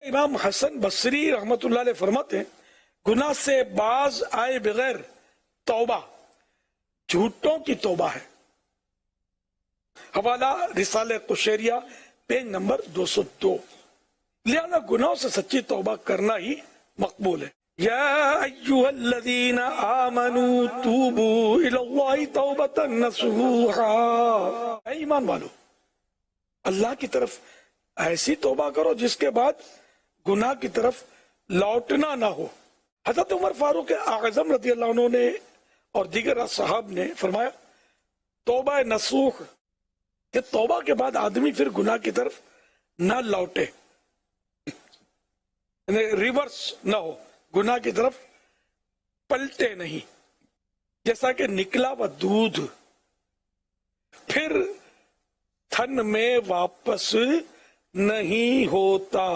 इमाम हसन बसरी रहमतुल्लाह अलैह फरमाते हैं, गुनाह से बाज आए बगैर तौबा झूठों की तौबा है। हवाला रिसाले कुशैरिया पेज नंबर 202। लिहाजा गुनाहों से सच्ची तौबा करना ही मकबूल है। या अय्युहल्लज़ीना आमनू तूबू इलल्लाहि तौबतन नसूहा, ऐ ईमान वालो, अल्लाह की तरफ ऐसी तौबा करो जिसके बाद गुनाह की तरफ लौटना ना हो। हज़रत उमर फारूक आज़म रज़ी अल्लाह अन्हु ने और दीगर साहब ने फरमाया, तौबा नसूख कि तौबा के बाद आदमी फिर गुनाह की तरफ ना लौटे, रिवर्स ना हो, गुनाह की तरफ पलटे नहीं। जैसा कि निकला हुआ दूध फिर थन में वापस नहीं होता।